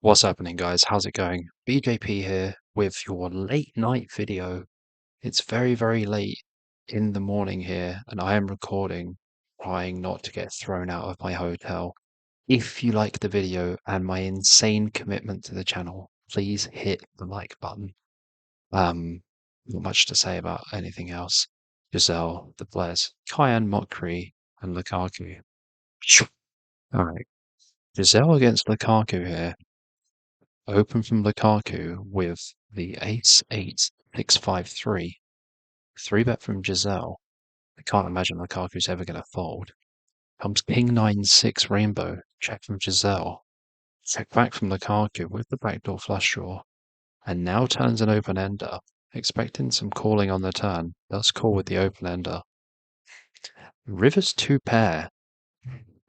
What's happening, guys? How's it going? BJP here with your late night video. It's very, very late in the morning here, and I am recording, trying not to get thrown out of my hotel. If you like the video and my insane commitment to the channel, please hit the like button. Not much to say about anything else. Giselle, the players, Cayenne, Mokri, and Lukaku. All right, Giselle against Lukaku here. Open from Lukaku with the ace-8, 6-5-3. 3-bet from Giselle. I can't imagine Lukaku's ever going to fold. Comes king-9-6 rainbow. Check from Giselle. Check back from Lukaku with the backdoor flush draw. And now turns an open-ender. Expecting some calling on the turn. Does call with the open-ender. River's 2-pair.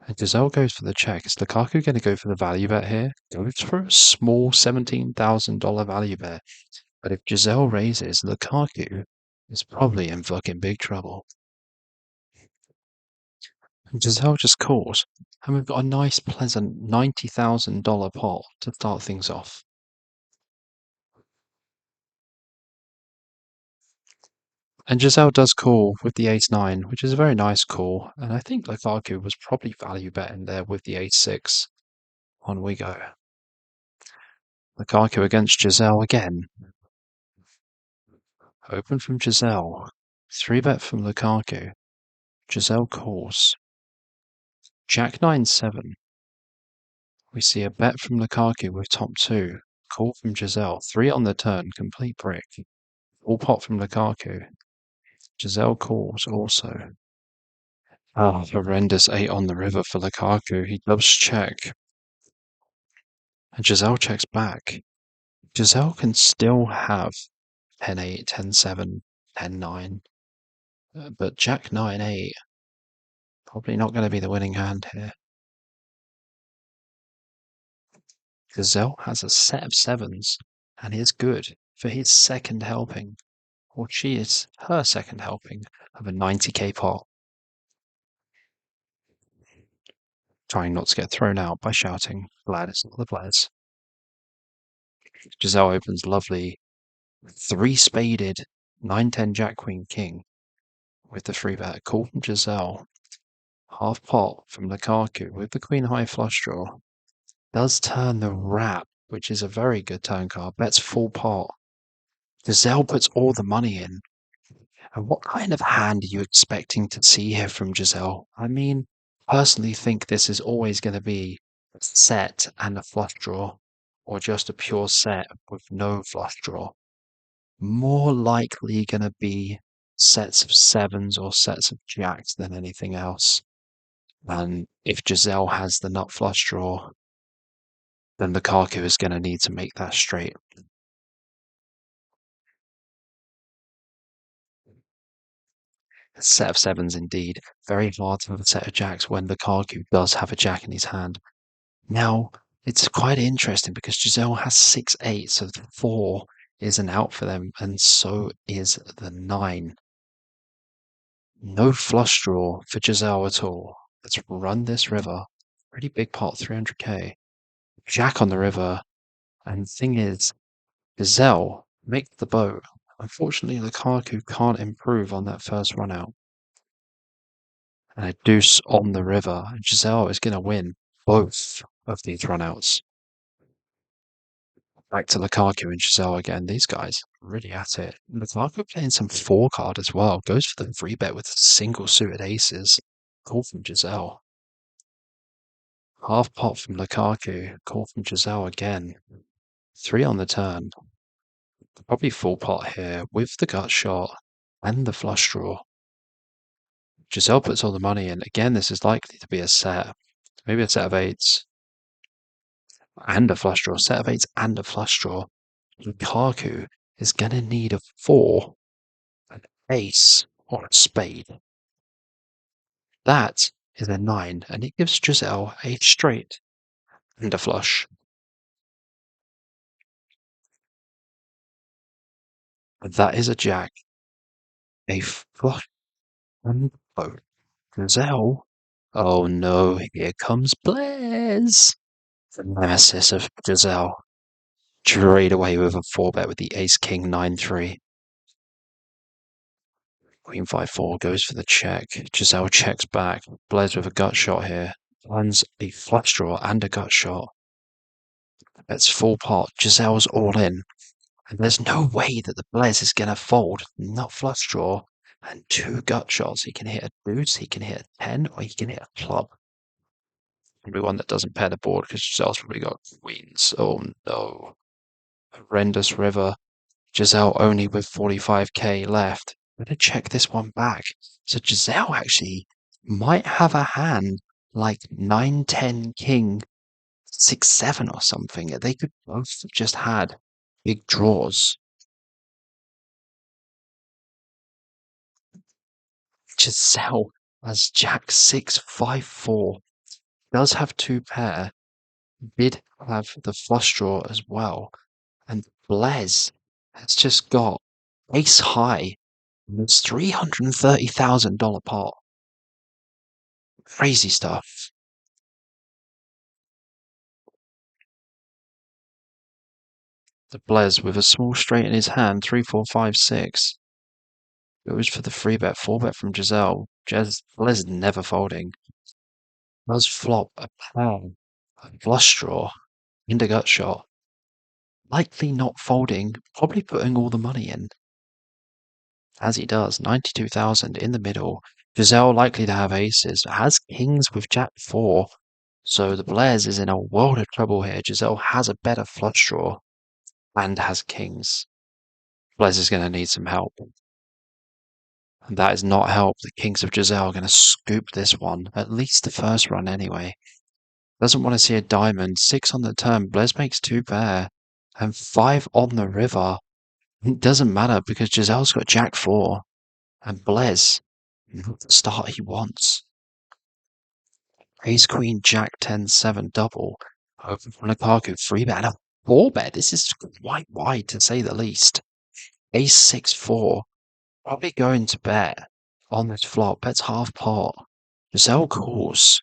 And Giselle goes for the check. Is Lukaku going to go for the value bet here? Goes for a small $17,000 value bet. But if Giselle raises, Lukaku is probably in fucking big trouble. And Giselle just calls. And we've got a nice, pleasant $90,000 pot to start things off. And Giselle does call with the ace-9, which is a very nice call. And I think Lukaku was probably value betting there with the ace-6. On we go. Lukaku against Giselle again. Open from Giselle. 3-bet from Lukaku. Giselle calls. Jack-9-7. We see a bet from Lukaku with top 2. Call from Giselle. 3 on the turn. Complete brick. All pot from Lukaku. Giselle calls also. Horrendous 8 on the river for Lukaku. He does check. And Giselle checks back. Giselle can still have 10-8, 10-7, 10-9. But Jack-9-8 probably not going to be the winning hand here. Giselle has a set of 7s and is good for his second helping, or she is her second helping of a 90k pot. Trying not to get thrown out by shouting, glad it's not the players. Giselle opens lovely 3-spaded 9-10 Jack Queen King with the 3-bet. Call from Giselle. Half pot from Lukaku with the Queen High flush draw. Does turn the wrap, which is a very good turn card. Bets full pot. Giselle puts all the money in. And what kind of hand are you expecting to see here from Giselle? I mean, personally think this is always going to be a set and a flush draw, or just a pure set with no flush draw. More likely going to be sets of 7s or sets of jacks than anything else. And if Giselle has the nut flush draw, then Lukaku is going to need to make that straight. A set of 7s indeed. Very hard to have a set of jacks when Lukaku does have a jack in his hand. Now, it's quite interesting because Giselle has 6-8, so the 4 is an out for them, and so is the 9. No flush draw for Giselle at all. Let's run this river. Pretty big pot, 300k. Jack on the river, and the thing is, Giselle makes the boat. Unfortunately, Lukaku can't improve on that first run out. And a deuce on the river, and Giselle is going to win both of these runouts. Back to Lukaku and Giselle again. These guys really at it. Lukaku playing some 4 card as well. Goes for the 3-bet with single suited aces. Call from Giselle. Half pot from Lukaku. Call from Giselle again. 3 on the turn. Probably full pot here with the gut shot and the flush draw. Giselle puts all the money in. Again, this is likely to be a set. Maybe a set of 8s. And a flush draw. Set of 8s and a flush draw. Lukaku is going to need a 4, an ace, or a spade. That is a 9, and it gives Giselle a straight and a flush. That is a jack, a flush, and both. Giselle. Oh no, here comes Blaise. The nemesis of Giselle. Straight away with a 4-bet with the ace king 9-3. Queen 5-4 goes for the check. Giselle checks back. Blares with a gut shot here. Lands a flush draw and a gut shot. It's full pot. Giselle's all in. And there's no way that the Blaze is going to fold. Not flush draw. And two gut shots. He can hit a deuce, he can hit a 10, or he can hit a club. Probably one that doesn't pair the board because Giselle's probably got queens. Oh no. Horrendous river. Giselle only with 45k left. I'm going to check this one back. So Giselle actually might have a hand like 9-10 king 6-7 or something. They could both have just had big draws. Giselle has Jack 6-5-4. Does have two pair. Did have the flush draw as well. And Blaise has just got ace high. It's $330,000 pot. Crazy stuff. The Blaise with a small straight in his hand, 3-4-5-6. Goes for the 3-bet, 4-bet from Giselle. Blaise never folding. Does flop a pair, a flush draw, and a gut shot. Likely not folding, probably putting all the money in. As he does, 92,000 in the middle. Giselle likely to have aces, has kings with Jack 4. So the Blaise is in a world of trouble here. Giselle has a better flush draw and has kings. Blaise is going to need some help. And that is not help. The kings of Giselle are going to scoop this one, at least the first run anyway. Doesn't want to see a diamond. 6 on the turn. Blaise makes 2 pair. And 5 on the river. It doesn't matter because Giselle's got Jack 4. And Blaise, not the start he wants. Ace Queen Jack 10-7 double. Open from Lukaku 3-bet and a 4-bet. This is quite wide to say the least. Ace 6-4. Probably going to bet on this flop. Bets half pot. Giselle calls.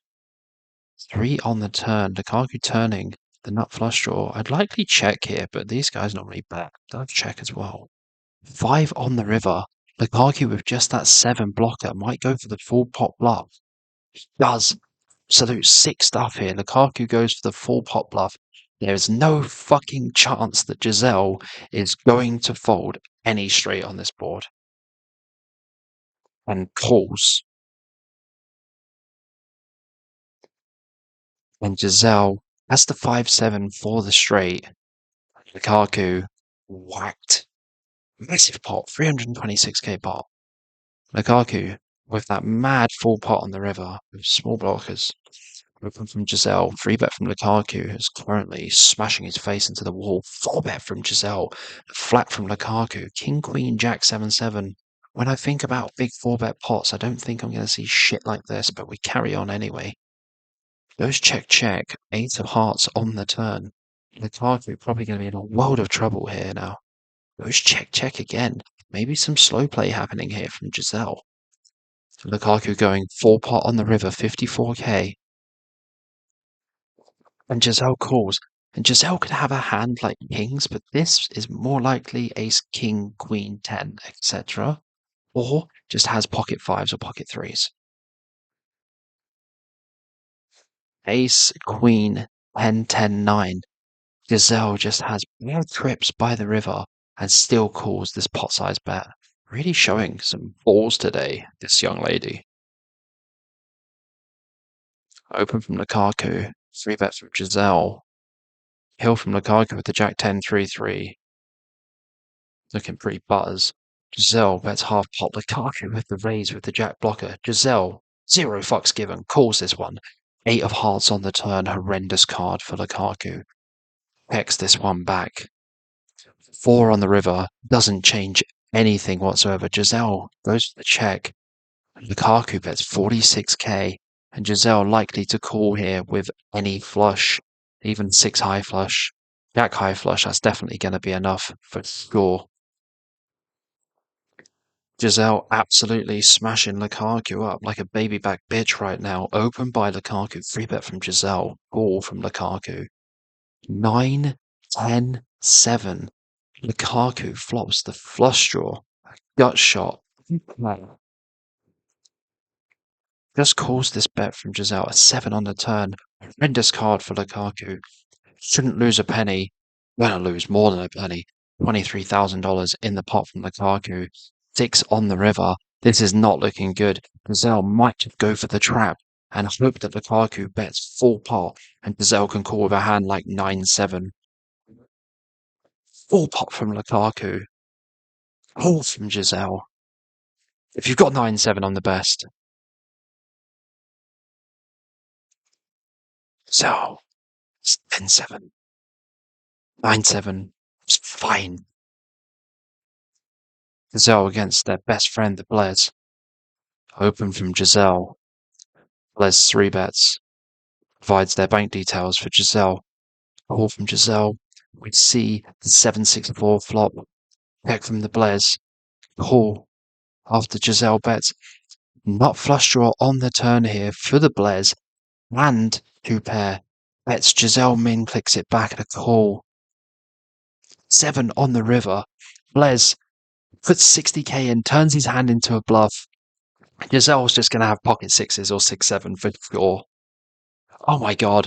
3 on the turn. Lukaku turning the nut flush draw. I'd likely check here, but these guys normally bet. I'll check as well. 5 on the river. Lukaku with just that 7 blocker might go for the full pot bluff. He does. Absolute sick stuff here. Lukaku goes for the full pot bluff. There is no fucking chance that Giselle is going to fold any straight on this board. And calls. And Giselle has the 5-7 for the straight. Lukaku whacked. Massive pot, 326k pot. Lukaku with that mad full pot on the river with small blockers. Open from Giselle, 3-bet from Lukaku, who's currently smashing his face into the wall. 4-bet from Giselle, flat from Lukaku. King, Queen, Jack 7-7. When I think about big 4-bet pots, I don't think I'm going to see shit like this, but we carry on anyway. Goes check, check. 8 of hearts on the turn. Lukaku probably going to be in a world of trouble here now. Goes check, check again. Maybe some slow play happening here from Giselle. Lukaku going 4 pot on the river, 54k. And Giselle calls. And Giselle could have a hand like kings, but this is more likely ace, king, queen, 10, etc. Or just has pocket 5s or pocket 3s. Ace, queen, 10, 10, 9. Giselle just has more trips by the river and still calls this pot size bet. Really showing some balls today, this young lady. Open from Lukaku, 3-bet from Giselle. Hill from Lukaku with the Jack 10, 3-3. Looking pretty butters. Giselle bets half pot. Lukaku with the raise with the Jack blocker. Giselle, 0 fucks given, calls this one. 8 of hearts on the turn, horrendous card for Lukaku. Pecks this one back. 4 on the river, doesn't change anything whatsoever. Giselle goes for the check. Lukaku bets 46k, and Giselle likely to call here with any flush, even 6 high flush. Jack high flush, that's definitely going to be enough for sure. Giselle absolutely smashing Lukaku up like a baby back bitch right now. Open by Lukaku, 3-bet from Giselle, call from Lukaku. 9, 10, 7. Lukaku flops the flush draw. Gut shot. Just calls this bet from Giselle a 7 on the turn. Horrendous card for Lukaku. Shouldn't lose a penny. Gonna lose more than a penny. $23,000 in the pot from Lukaku. 6 on the river. This is not looking good. Giselle might just go for the trap and hope that Lukaku bets full pot and Giselle can call with a hand like 9-7. Full pot from Lukaku. Call from Giselle. If you've got 9-7 on the best, so it's 10-7. 9-7. It's fine. Giselle against their best friend, the Blairs. Open from Giselle. Blairs 3 bets. Provides their bank details for Giselle. Call from Giselle. We see the 7-6-4 flop. Check from the Blairs. Call after Giselle bets. Nut flush draw on the turn here for the Blairs. And 2 pair. Bets Giselle min clicks it back at a call. 7 on the river. Blairs puts 60k in, turns his hand into a bluff. Giselle's just going to have pocket 6s or 6-7 for sure. Oh my god.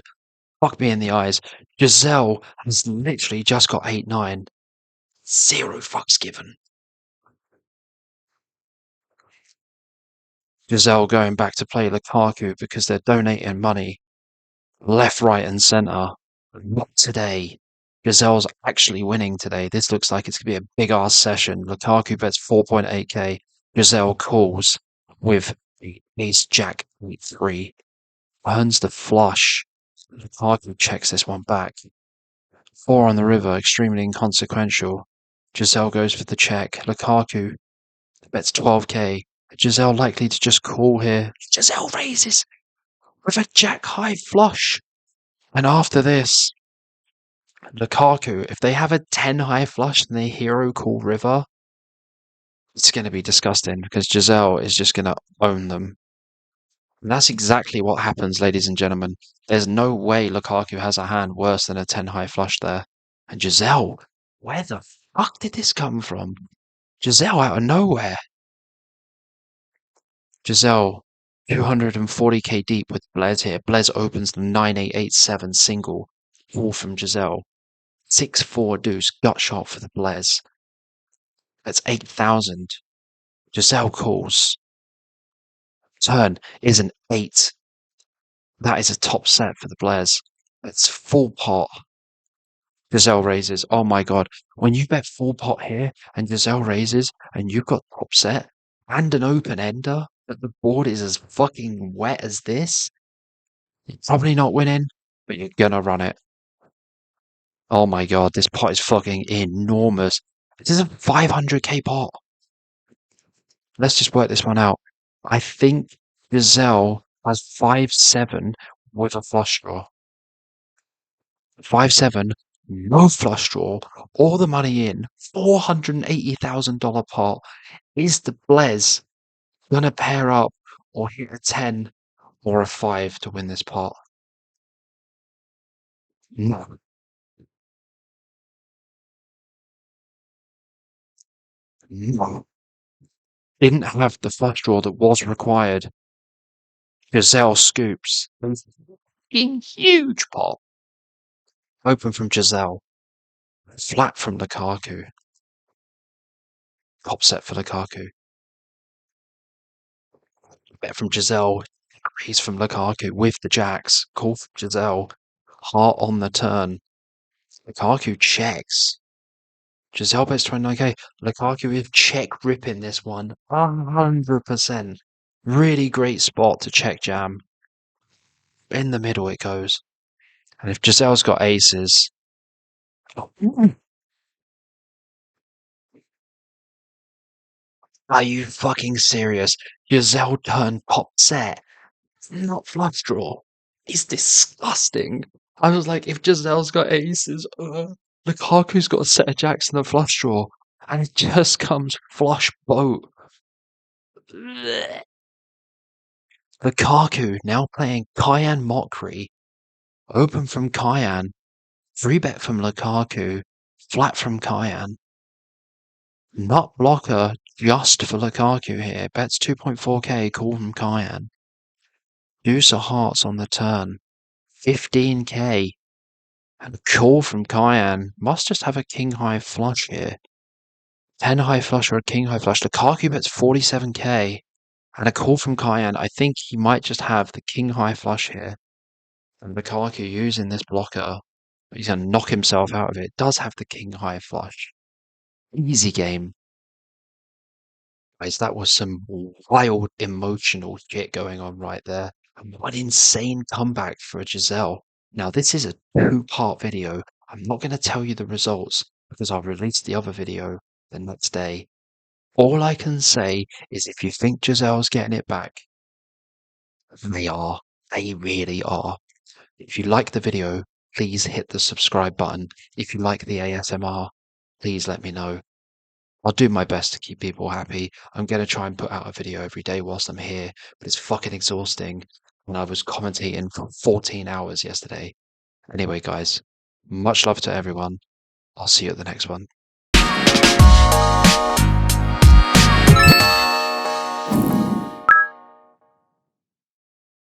Fuck me in the eyes. Giselle has literally just got 8-9. 0 fucks given. Giselle going back to play Lukaku because they're donating money left, right, and centre. Not today. Giselle's actually winning today. This looks like it's going to be a big ass session. Lukaku bets 4.8k. Giselle calls with ace jack 8-3. Earns the flush. Lukaku checks this one back. 4 on the river, extremely inconsequential. Giselle goes for the check. Lukaku bets 12k. Giselle likely to just call here. Giselle raises with a jack high flush. And after this, Lukaku, if they have a 10 high flush and they hero call river, it's going to be disgusting because Giselle is just going to own them. And that's exactly what happens, ladies and gentlemen. There's no way Lukaku has a hand worse than a 10 high flush there. And Giselle, where the fuck did this come from? Giselle out of nowhere. Giselle, 240k deep with Blez here. Blez opens the 9-8-8-7 single. All from Giselle. 6-4 deuce, gut shot for the Blez. That's 8,000. Giselle calls. Turn is an 8. That is a top set for the Blairs. It's full pot. Giselle raises. Oh my god. When you bet full pot here and Giselle raises and you've got top set and an open ender, but the board is as fucking wet as this, you're probably not winning, but you're gonna run it. Oh my god, this pot is fucking enormous. This is a 500k pot. Let's just work this one out. I think Giselle has 5-7 with a flush draw. 5-7, no flush draw, all the money in, $480,000 pot. Is the Blez gonna pair up or hit a 10 or a 5 to win this pot? No. No. Didn't have the flush draw that was required. Giselle scoops. In huge pot. Open from Giselle. Flat from Lukaku. Top set for Lukaku. Bet from Giselle. He's from Lukaku with the jacks. Call from Giselle. Heart on the turn. Lukaku checks. Giselle bets 29k. Lukaku with check ripping this one. 100%. Really great spot to check jam. In the middle it goes. And if Giselle's got aces. Are you fucking serious? Giselle turned top set. Not flush draw. It's disgusting. I was like, if Giselle's got aces, Lukaku's got a set of jacks and a flush draw, and it just comes flush boat. Lukaku now playing Cayenne Mockery, open from Cayenne. Free bet from Lukaku, flat from Cayenne. Nut blocker just for Lukaku here. Bets 2.4k, call from Cayenne. Deuce of hearts on the turn. 15k. And a call from Cayenne. Must just have a king high flush here. 10 high flush or a king high flush. Lukaku bets 47k. And a call from Cayenne. I think he might just have the king high flush here. And Lukaku using this blocker. He's going to knock himself out of it. Does have the king high flush. Easy game. Guys, that was some wild emotional shit going on right there. And what insane comeback for Giselle. Now, this is a two-part video. I'm not going to tell you the results because I'll release the other video the next day. All I can say is if you think Giselle's getting it back, they are. They really are. If you like the video, please hit the subscribe button. If you like the ASMR, please let me know. I'll do my best to keep people happy. I'm going to try and put out a video every day whilst I'm here, but it's fucking exhausting. And I was commentating for 14 hours yesterday. Anyway, guys, much love to everyone. I'll see you at the next one.